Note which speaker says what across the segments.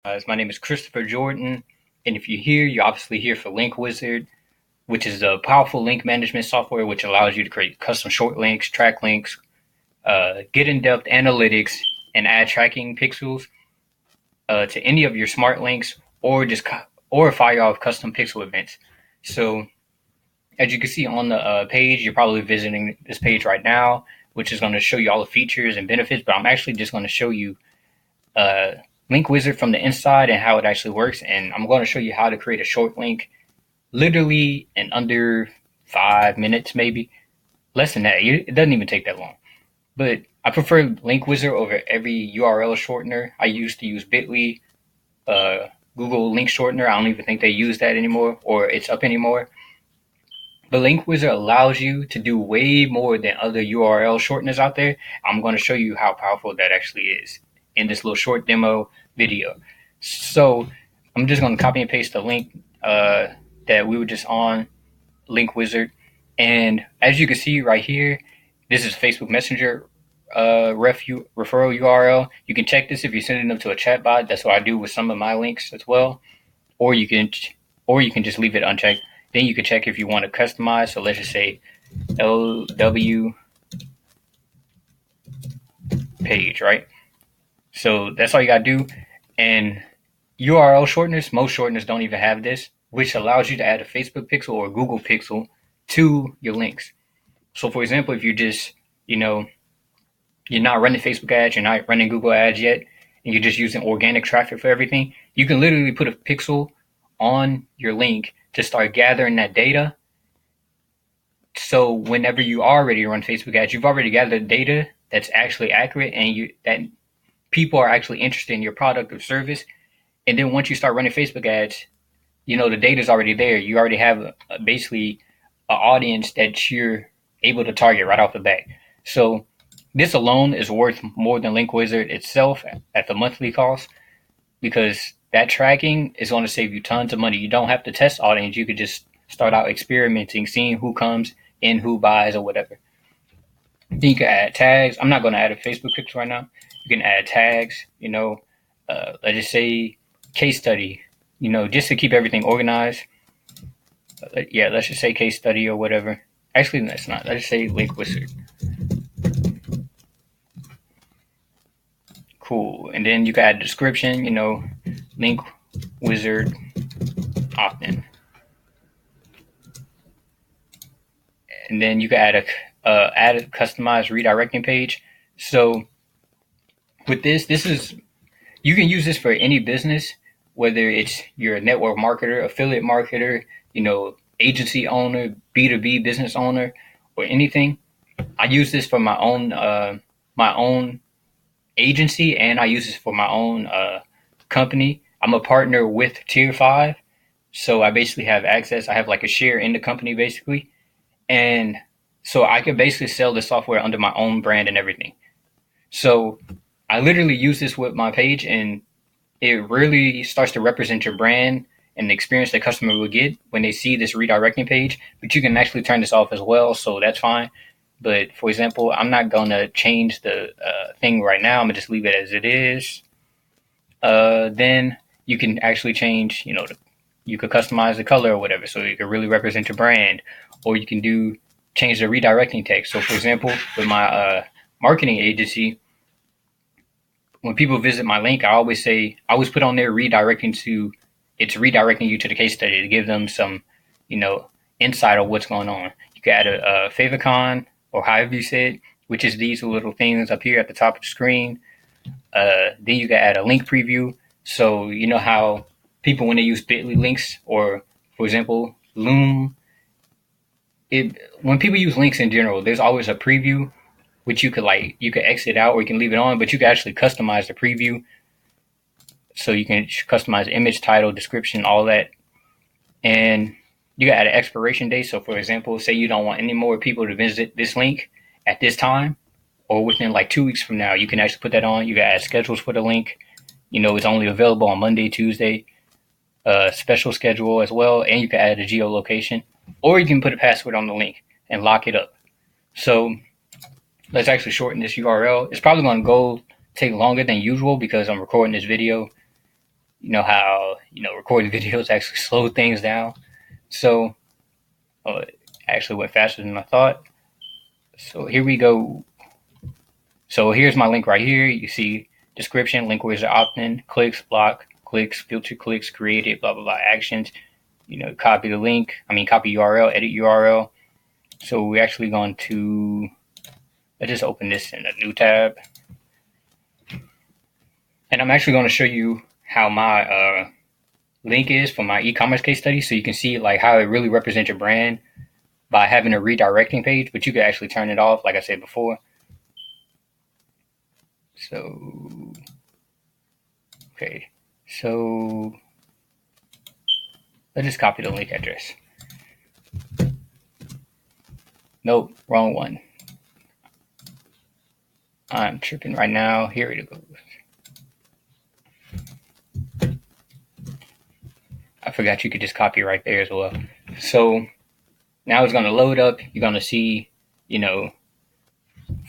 Speaker 1: My name is Christopher Jordan, and if you're here, you're obviously here for Link Wizard, which is a powerful link management software which allows you to create custom short links, track links, get in-depth analytics, and add tracking pixels to any of your smart links, or or fire off custom pixel events. So, as you can see on the page, you're probably visiting this page right now, which is going to show you all the features and benefits. But I'm actually just going to show you uh, Link Wizard from the inside and how it actually works. And I'm going to show you how to create a short link literally in under 5 minutes, maybe less than that. It doesn't even take that long. But I prefer Link Wizard over every URL shortener. I used to use Bitly, uh, Google Link Shortener. I don't even think they use that anymore, or it's up anymore. But Link Wizard allows you to do way more than other URL shorteners out there. I'm going to show you how powerful that actually is in this little short demo video. So I'm just going to copy and paste the link that we were just on, Link Wizard. And as you can see right here, this is Facebook Messenger referral URL. You can check this if you're sending them to a chatbot. That's what I do with some of my links as well. Or you can just leave it unchecked. Then you can check if you want to customize. So let's just say LW page, right? So that's all you gotta do. And URL shorteners, most shorteners don't even have this, which allows you to add a Facebook pixel or a Google pixel to your links. So for example, if you're just, you're not running Facebook ads, you're not running Google ads yet, and you're just using organic traffic for everything, you can literally put a pixel on your link to start gathering that data. So whenever you are ready to run Facebook ads, you've already gathered data that's actually accurate and that people are actually interested in your product or service. And then once you start running Facebook ads, the data is already there. You already have basically an audience that you're able to target right off the bat. So this alone is worth more than Link Wizard itself at the monthly cost, because that tracking is going to save you tons of money. You don't have to test audience. You could just start out experimenting, seeing who comes in, who buys, or whatever. Then you can add tags. I'm not going to add a Facebook picture right now. You can add tags, let's just say case study, just to keep everything organized. Yeah, let's just say case study or whatever. Actually, that's not. Let's just say Link Wizard. Cool. And then you can add a description, Link Wizard opt-in. And then you can add a customized redirecting page. So with this is, you can use this for any business, whether it's your network marketer, affiliate marketer, agency owner, B2B business owner, or anything. I use this for my own agency, and I use this for my own company. I'm a partner with Tier 5, so I basically have access. I have like a share in the company basically, and so I can basically sell the software under my own brand and everything. So I literally use this with my page, and it really starts to represent your brand and the experience the customer will get when they see this redirecting page. But you can actually turn this off as well, so that's fine. But for example, I'm not going to change the thing right now. I'm going to just leave it as it is. Then you can actually change, you could customize the color or whatever, so you can really represent your brand. Or you can change the redirecting text. So for example, with my marketing agency, when people visit my link, I always put on there it's redirecting you to the case study to give them some, insight of what's going on. You can add a favicon, or however you say it, which is these little things up here at the top of the screen. Then you can add a link preview. So you know how people, when they use Bitly links, or for example, Loom, when people use links in general, there's always a preview, which you could exit out, or you can leave it on, but you can actually customize the preview. So you can customize image, title, description, all that. And you can add an expiration date. So for example, say you don't want any more people to visit this link at this time, or within like 2 weeks from now, you can actually put that on. You can add schedules for the link. It's only available on Monday, Tuesday, special schedule as well. And you can add a geolocation, or you can put a password on the link and lock it up. So let's actually shorten this URL. It's probably going to take longer than usual because I'm recording this video, you know how recording videos actually slow things down. So it actually went faster than I thought. So here we go. So here's my link right here. You see description, link wizard opt-in, clicks, block, clicks, filter clicks, created, blah blah blah, actions. Copy the link. Copy URL, edit URL. So we're actually going to let's just open this in a new tab, and I'm actually going to show you how my link is for my e-commerce case study, so you can see like how it really represents your brand by having a redirecting page, but you can actually turn it off, like I said before. So, okay, so let's just copy the link address. Nope, wrong one. I'm tripping right now. Here it goes. I forgot you could just copy right there as well. So now it's going to load up. You're going to see,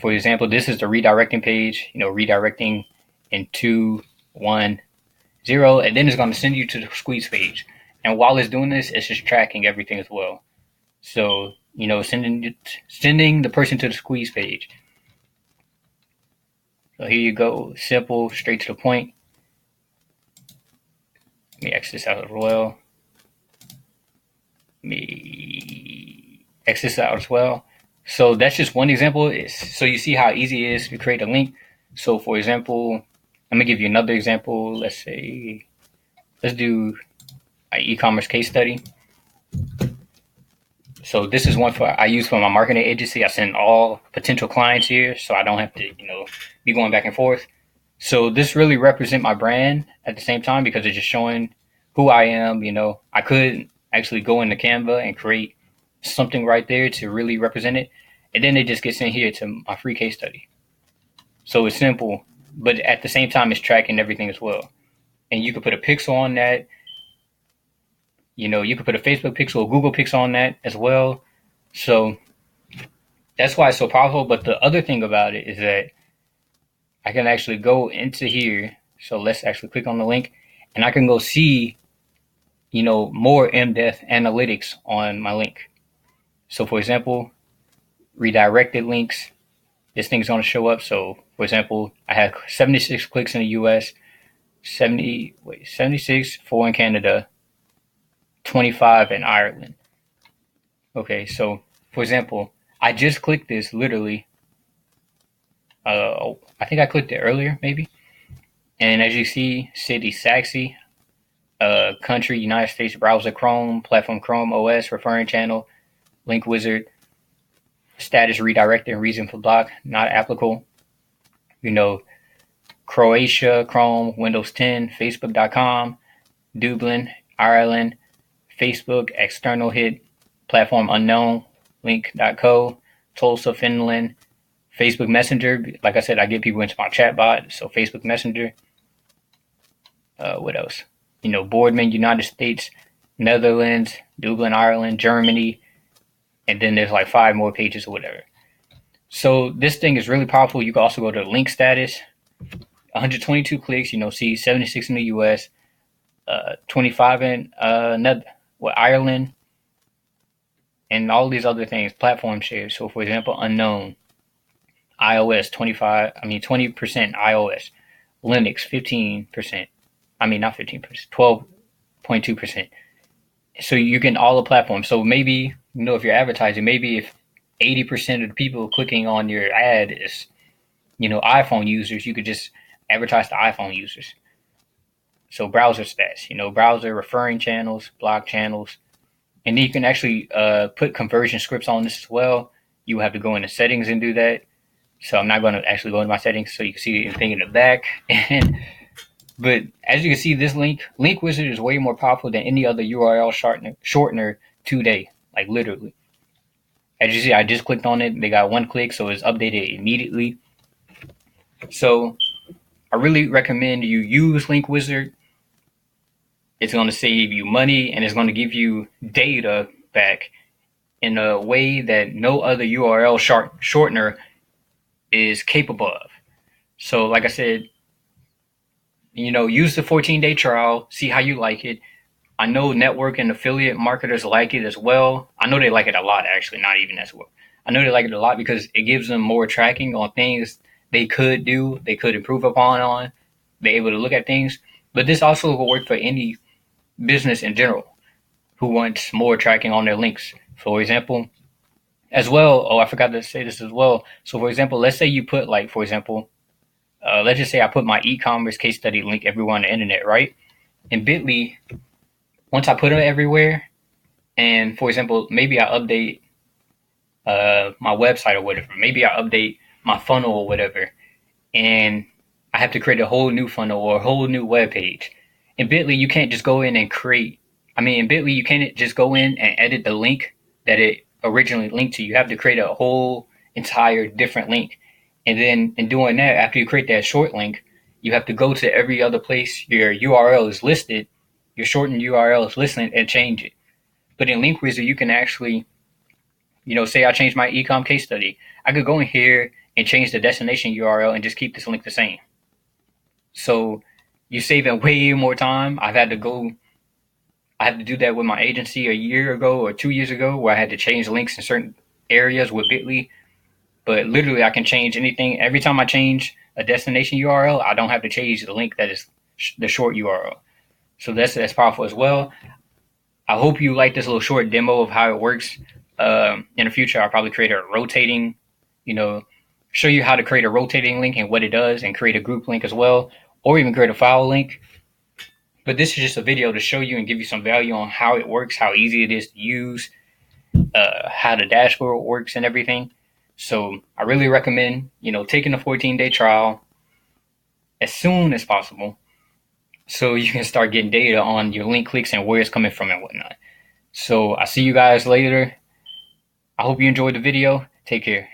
Speaker 1: for example, this is the redirecting page, redirecting in 2, 1, 0, and then it's going to send you to the squeeze page. And while it's doing this, it's just tracking everything as well. So, sending the person to the squeeze page. So here you go, simple, straight to the point. Let me X this out as well. So that's just one example. So you see how easy it is to create a link. So for example, I'm gonna give you another example. Let's do an e-commerce case study. So this is one I use for my marketing agency. I send all potential clients here, so I don't have to, be going back and forth. So this really represents my brand at the same time because it's just showing who I am. I could actually go into Canva and create something right there to really represent it, and then it just gets in here to my free case study. So it's simple, but at the same time, it's tracking everything as well. And you could put a pixel on that. You could put a Facebook pixel, a Google pixel on that as well. So that's why it's so powerful. But the other thing about it is that I can actually go into here. So let's actually click on the link, and I can go see, more in-depth analytics on my link. So for example, redirected links, this thing's going to show up. So for example, I had 76 clicks in the US, 76 for in Canada, 25 in Ireland. Okay, so for example, I just clicked this literally. I think I clicked it earlier, maybe. And as you see, city Saxy, country United States, browser Chrome, platform Chrome OS, referring channel, link wizard, status redirected, reason for block, not applicable. Croatia, Chrome, Windows 10, Facebook.com, Dublin, Ireland, Facebook, external hit, platform unknown, link.co, Tulsa, Finland, Facebook Messenger. Like I said, I get people into my chat bot, so Facebook Messenger. What else? Boardman, United States, Netherlands, Dublin, Ireland, Germany, and then there's like 5 more pages or whatever. So this thing is really powerful. You can also go to link status, 122 clicks, see 76 in the US, 25 in Ireland, and all these other things, platform shares. So for example, unknown, iOS 20% iOS, Linux 15%. Not 15%, 12.2%. So you get all the platforms. So maybe, if you're advertising, maybe if 80% of the people clicking on your ad is, iPhone users, you could just advertise to iPhone users. So browser stats, browser referring channels, block channels, and then you can actually put conversion scripts on this as well. You have to go into settings and do that. So I'm not going to actually go into my settings so you can see anything in the back. But as you can see, this link wizard is way more powerful than any other URL shortener today, like literally. As you see, I just clicked on it. They got 1 click, so it's updated immediately. So I really recommend you use Link Wizard. It's going to save you money, and it's going to give you data back in a way that no other URL shortener is capable of. So like I said, use the 14-day trial, see how you like it. I know network and affiliate marketers like it as well. I know they like it a lot, actually, not even as well. I know they like it a lot because it gives them more tracking on things they could do, they could improve upon on. They're able to look at things. But this also will work for any business in general who wants more tracking on their links. For example, as well, I forgot to say this as well. So, for example, let's say you put, like, for example, let's just say I put my e-commerce case study link everywhere on the internet, right? In Bitly, once I put it everywhere, and for example, maybe I update my website or whatever, maybe I update my funnel or whatever, and I have to create a whole new funnel or a whole new web page. In Bitly, you can't just go in and create. I mean, in Bitly, you can't just go in and edit the link that it originally linked to. You have to create a whole entire different link. And then in doing that, after you create that short link, you have to go to every other place your URL is listed, your shortened URL is listed, and change it. But in Link Wizard, you can actually, say I change my ecom case study. I could go in here and change the destination URL and just keep this link the same. So you're saving way more time. I had to do that with my agency a year ago or 2 years ago where I had to change links in certain areas with Bitly. But literally, I can change anything. Every time I change a destination URL, I don't have to change the link that is the short URL. So that's powerful as well. I hope you like this little short demo of how it works. In the future, I'll probably create a rotating, show you how to create a rotating link and what it does, and create a group link as well, or even create a file link. But this is just a video to show you and give you some value on how it works, how easy it is to use, how the dashboard works and everything. So I really recommend, taking a 14-day trial as soon as possible so you can start getting data on your link clicks and where it's coming from and whatnot. So I see you guys later. I hope you enjoyed the video. Take care.